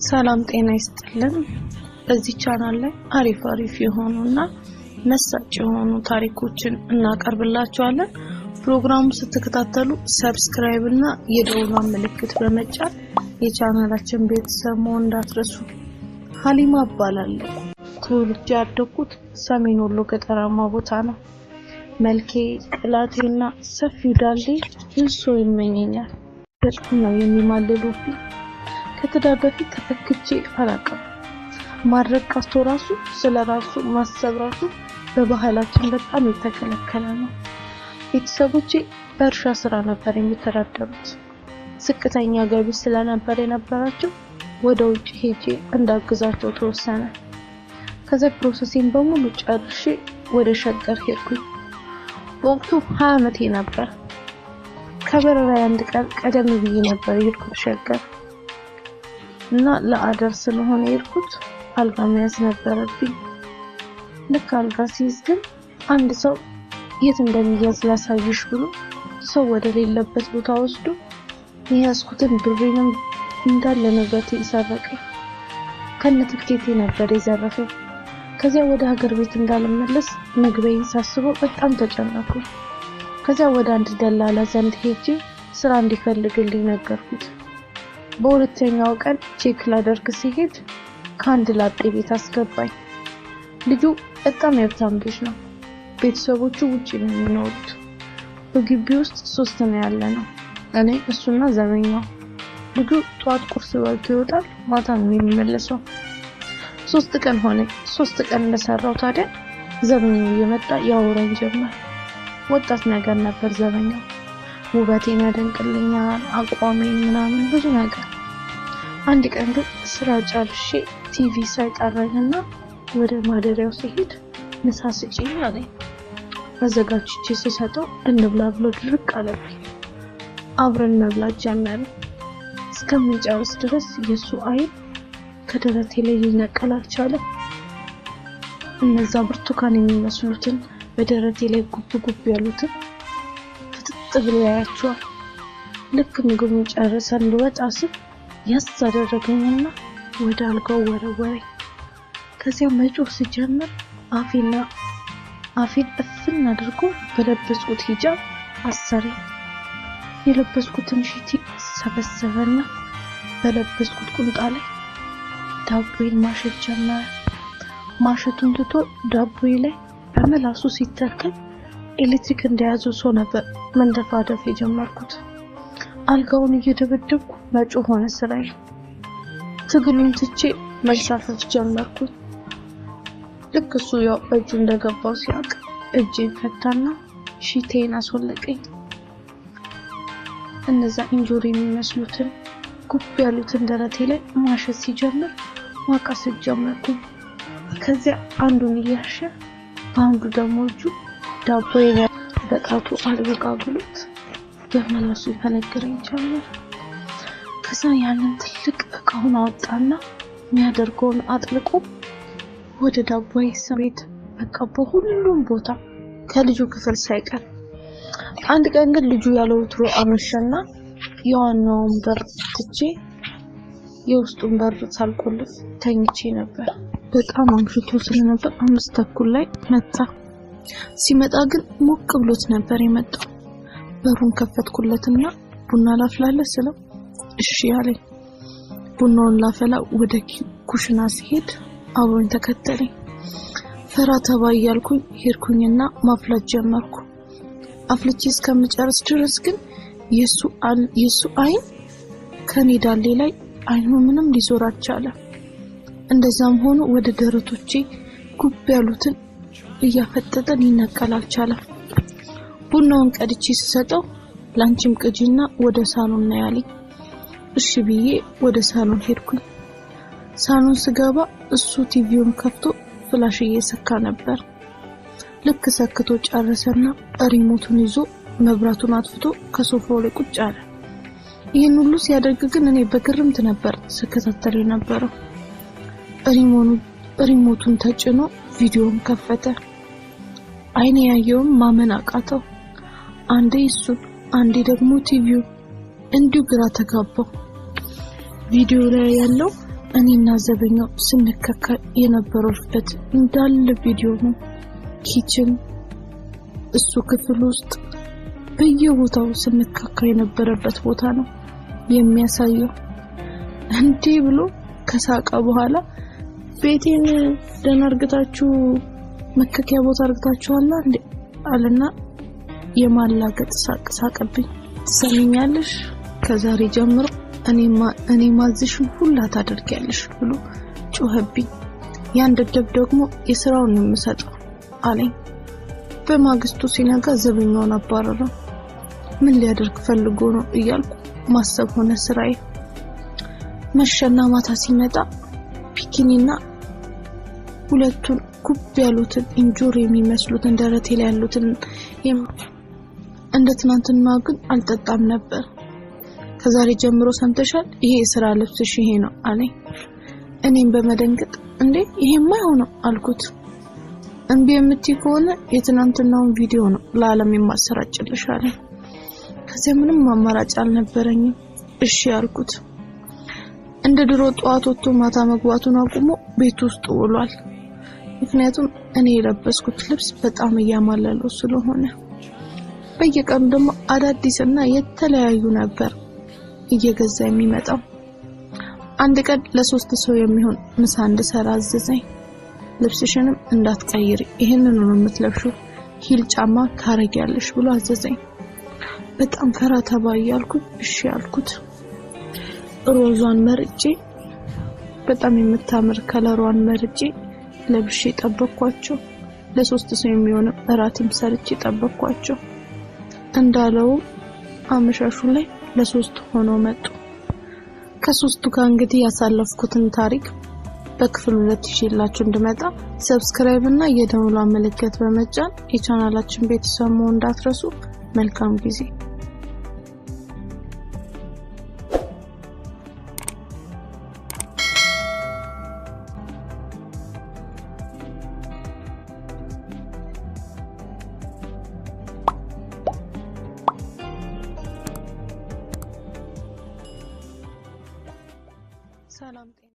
ሰላም ጤና ይስጥልን። በዚህ ቻናል ላይ አሪፍ የሆኑና መሳጭ የሆኑ ታሪኮችን እናቀርብላችኋለን። ፕሮግራሙ ስትከታተሉ ሰብስክራይብ እና የደወሉን ምልክት በመጫን የቻናላችን ቤተሰብ መሆን እንዳትረሱ። ሀሊማ እባላለሁ። ተወልጄ ያደግኩት ሰሜን ወሎ ገጠራማ ቦታ ነው። መልኬ ቅላቴና ሰፊው ዳሌ እሱ ይመኘኛል። በጣም ነው የሚማልሉብኝ። ከትዳር በፊት ተፈክቼ አላውቅም። ማድረግ ቀርቶ ራሱ ስለራሱ ማሰብ ራሱ በባህላችን በጣም የተከለከለ ነው። ቤተሰቦቼ በእርሻ ስራ ነበር የሚተዳደሩት። ዝቅተኛ ገቢ ስለነበር የነበራቸው ወደ ውጭ ሄጄ እንዳግዛቸው ተወሰነ። ከዛ ፕሮሰሲንግ በሙሉ ጨርሼ ወደ ሸገር ሄድኩኝ። ወቅቱ 20 ዓመቴ ነበር። ከበረራ አንድ ቀን ቀደም ብዬ ነበር የሄድኩት ሸገር እና ለአዳር ስለሆነ የሄድኩት አልጋ መያዝ ነበረብኝ። ልክ አልጋ ሲይዝ ግን አንድ ሰው የት እንደሚያዝ ላሳይሽ ብሎ ሰው ወደ ሌለበት ቦታ ወስዶ የያዝኩትን ብሬንም እንዳለ ንብረቴ ሰረቀኝ። ከነትኬቴ ነበር የዘረፈው። ከዚያ ወደ ሀገር ቤት እንዳልመለስ መግቢያዬን ሳስበው በጣም ተጨነኩ። ከዚያ ወደ አንድ ደላላ ዘንድ ሄጄ ስራ እንዲፈልግልኝ ነገርኩት። በሁለተኛው ቀን ቼክ ላደርግ ሲሄድ ከአንድ ላጤ ቤት አስገባኝ። ልጁ በጣም የሀብታም ልጅ ነው። ቤተሰቦቹ ውጪ ነው የሚኖሩት። በግቢ ውስጥ 3 ነው ያለነው፣ እኔ እሱና ዘበኛው። ልጁ ጧት ቁርስ በልቶ ይወጣል፣ ማታ ነው የሚመለሰው። 3 ቀን ሆነ። 3 ቀን እንደሰራው ታዲያ ዘበኛው እየመጣ ያወራኝ ጀመር። ወጣት ነገር ነበር ዘበኛው። ውበቴን ያደንቅልኛል፣ አቋሜን ምናምን ብዙ ነገር። አንድ ቀን ግን ስራ ጨርሼ ቲቪ ሳይጠራኝና ወደ ማደሪያው ሲሄድ ምሳ ስጪኝ አለኝ። አዘጋጅቼ ስሰጠው እንብላ ብሎ ድርቅ አለብኝ። አብረን መብላት ጀመርን። እስከምንጨርስ ድረስ የሱ አይን ከደረቴ ላይ ሊነቀል አልቻለም። እነዛ ብርቱካን የሚመስሉትን በደረቴ ላይ ጉብ ያሉትን ፍጥጥ ብሎ ያያቸዋል። ልክ ምግቡን ጨርሰን ልወጣ ስል ያሳደረገኝና ወደ አልጋው ወረወረኝ። ከዚያ መጮህ ሲጀምር አፌን እፍን አድርጎ በለበስኩት ሂጃብ አሰረኝ። የለበስኩትን ሺቲ ሰበሰበና በለበስኩት ቁምጣ ላይ ዳቦዬን ማሸት ጀመረ። ማሸቱን ትቶ ዳቦዬ ላይ በመላሱ ሲተከል ኤሌክትሪክ እንደያዘው ሰው ነበር መንደፋደፍ የጀመርኩት። አልጋውን እየደበደብኩ መጮህ ሆነ ስራዬ። ትግሉን ትቼ መሳፈፍ ጀመርኩ። ልክ እሱ ያው እጁ እንደገባው ሲያውቅ እጄን ፈታና ሺቴን አስወለቀኝ። እነዛ ኢንጆሪ የሚመስሉትን ጉብ ያሉትን ደረቴ ላይ ማሸት ሲጀምር ማቃሰት ጀመርኩ። ከዚያ አንዱን እያሸ በአንዱ ደግሞ እጁ ዳቦዬን በጣቱ አልበቃ ብሎት በመላሱ ይፈነግረኝ ጀመር። ከዛ ያንን ትልቅ እቃውን አወጣና የሚያደርገውን አጥልቆ ወደ ዳቦዬ ስሜት በቃ በሁሉም ቦታ ከልጁ ክፍል ሳይቀር። አንድ ቀን ግን ልጁ ያለው ወትሮ አመሸና የዋናውን በር ትቼ የውስጡን በር ሳልቆልፍ ተኝቼ ነበር። በጣም አምሽቶ ስለነበር 5 ተኩል ላይ መጣ። ሲመጣ ግን ሞቅ ብሎት ነበር የመጣው። በሩን ከፈትኩለትና ቡና ላፍላለህ ስለው እሺ አለኝ። ቡናውን ላፈላ ወደ ኩሽና ሲሄድ አብሮኝ ተከተለኝ። ፈራ ተባ እያልኩኝ ሄድኩኝና ማፍላት ጀመርኩ። አፍልቼ እስከምጨርስ ድረስ ግን የሱ አይን ከኔ ዳሌ ላይ አይኑ ምንም ሊዞር አልቻለም። እንደዛም ሆኖ ወደ ደረቶቼ ጉብ ያሉትን እያፈጠጠ ሊነቀል አልቻለም። ቡናውን ቀድቼ ስሰጠው ላንቺም ቅጂና ወደ ሳሎን ነው ያለኝ። እሺ ብዬ ወደ ሳሎን ሄድኩኝ። ሳሎን ስገባ እሱ ቲቪውን ከፍቶ ፍላሽ እየሰካ ነበር። ልክ ሰክቶ ጨረሰና ሪሞቱን ይዞ መብራቱን አጥፍቶ ከሶፋው ላይ ቁጭ አለ። ይሄን ሁሉ ሲያደርግ ግን እኔ በግርምት ነበር ስከታተል የነበረው። ሪሞቱን ተጭኖ ቪዲዮን ከፈተ። አይኔ ያየውን ማመን አቃተው። አንዴ እሱን አንዴ ደግሞ ቲቪው እንዲሁ ግራ ተጋባው። ቪዲዮ ላይ ያለው እኔና ዘበኛው ስንከካ የነበረበት እንዳለ ቪዲዮ ነው። ኪችን እሱ ክፍል ውስጥ በየቦታው ስንከካ የነበረበት ቦታ ነው የሚያሳየው። እንዴ ብሎ ከሳቀ በኋላ ቤቴን ደናርግታችሁ መከከያ ቦታ አርግታችኋል እንዴ አለና የማላገጥ ሳቀብኝ። ትሰሚኛለሽ ከዛሬ ጀምሮ እኔ ማዝሽን ሁላ ታደርጊያለሽ ብሎ ጮህብኝ። ያን ደብደብ ደግሞ የሥራውን ነው የምሰጠው አለኝ። በማግስቱ ሲነጋ ዘበኛውን አባረረው። ምን ሊያደርግ ፈልጎ ነው እያልኩ ማሰብ ሆነ ስራዬ። መሸና ማታ ሲመጣ ፒኪኒና ሁለቱን ኩብ ያሉትን እንጆር የሚመስሉትን ደረቴ ላይ ያሉትን እንደ ትናንትና ግን አልጠጣም ነበር። ከዛሬ ጀምሮ ሰምተሻል ይሄ የሥራ ልብስሽ ይሄ ነው አለኝ። እኔም በመደንገጥ እንዴ ይሄማ አይሆንም አልኩት። እንቢ የምትይ ከሆነ የትናንትናውን ቪዲዮ ነው ለዓለም የማሰራጭልሽ አለኝ። ከዚያ ምንም አማራጭ አልነበረኝም። እሺ አልኩት። እንደ ድሮ ጧት ወጥቶ ማታ መግባቱን አቁሞ ቤት ውስጥ ውሏል። ምክንያቱም እኔ የለበስኩት ልብስ በጣም ያማለለው ስለሆነ በየቀኑ ደግሞ አዳዲስና የተለያዩ ነበር እየገዛ የሚመጣው። አንድ ቀን ለ3 ሰው የሚሆን ምሳ እንድሰራ አዘዘኝ። ልብስሽንም እንዳትቀይሪ ይሄንን ነው የምትለብሺው፣ ሂል ጫማ ታረጊያለሽ ብሎ አዘዘኝ። በጣም ፈራ ተባ ያልኩት እሺ አልኩት። ሮዟን መርጬ በጣም የምታምር ከለሯን መርጬ ለብሼ ጠበቅኳቸው። ለ3 ሰው የሚሆን እራትም ሰርቼ ጠበቅኳቸው። እንዳለው አመሻሹ ላይ ለ3 ሆኖ መጡ። ከ3ቱ ጋር እንግዲህ ያሳለፍኩትን ታሪክ በክፍል 2 ይዤላችሁ እንድመጣ ሰብስክራይብ እና የደወል ምልክት በመጫን የቻናላችን ቤተሰብ መሆን እንዳትረሱ። መልካም ጊዜ። ሰላም